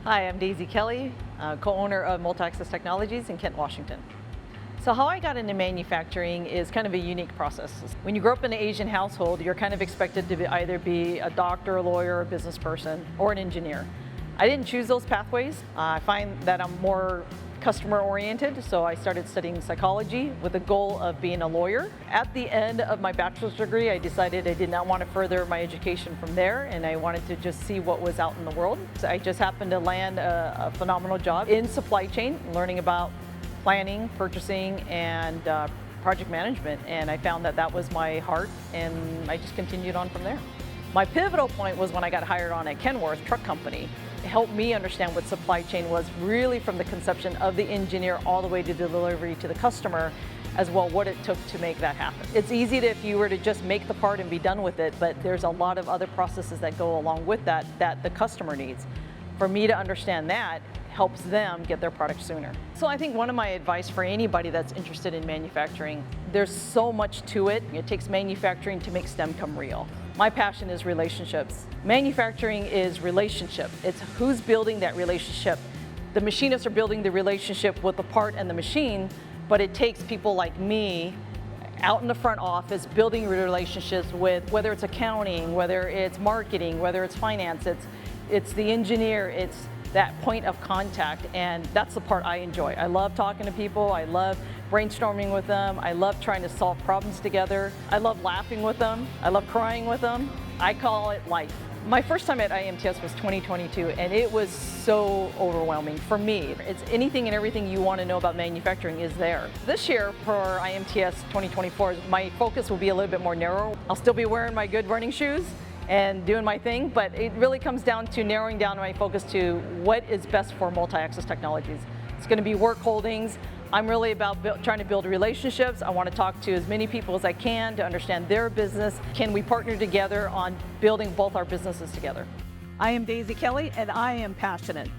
Hi, I'm Daisy Kelly, co-owner of Multi-Access Technologies in Kent, Washington. So how I got into manufacturing is kind of a unique process. When you grow up in an Asian household, you're kind of expected to either be a doctor, a lawyer, a business person, or an engineer. I didn't choose those pathways. I find that I'm more customer oriented, so I started studying psychology with the goal of being a lawyer. At the end of my bachelor's degree, I decided I did not want to further my education from there, and I wanted to just see what was out in the world. So I just happened to land a phenomenal job in supply chain, learning about planning, purchasing, and project management, and I found that that was my heart, and I just continued on from there. My pivotal point was when I got hired on at Kenworth Truck Company. It helped me understand what supply chain was, really from the conception of the engineer all the way to delivery to the customer, as well what it took to make that happen. It's easy if you were to just make the part and be done with it, but there's a lot of other processes that go along with that the customer needs. For me to understand that helps them get their product sooner. So I think one of my advice for anybody that's interested in manufacturing, there's so much to it. It takes manufacturing to make STEM come real. My passion is relationships. Manufacturing is relationship. It's who's building that relationship. The machinists are building the relationship with the part and the machine, but it takes people like me out in the front office building relationships with, whether it's accounting, whether it's marketing, whether it's finance, it's the engineer, it's that point of contact, and that's the part I enjoy. I love talking to people, I love brainstorming with them, I love trying to solve problems together, I love laughing with them, I love crying with them. I call it life. My first time at IMTS was 2022, and it was so overwhelming for me. It's anything and everything you want to know about manufacturing is there. This year for IMTS 2024, my focus will be a little bit more narrow. I'll still be wearing my good running shoes and doing my thing, but it really comes down to narrowing down my focus to what is best for multi-access technologies. It's going to be work holdings. I'm really about trying to build relationships. I want to talk to as many people as I can to understand their business. Can we partner together on building both our businesses together? I am Daisy Kelly, and I am passionate.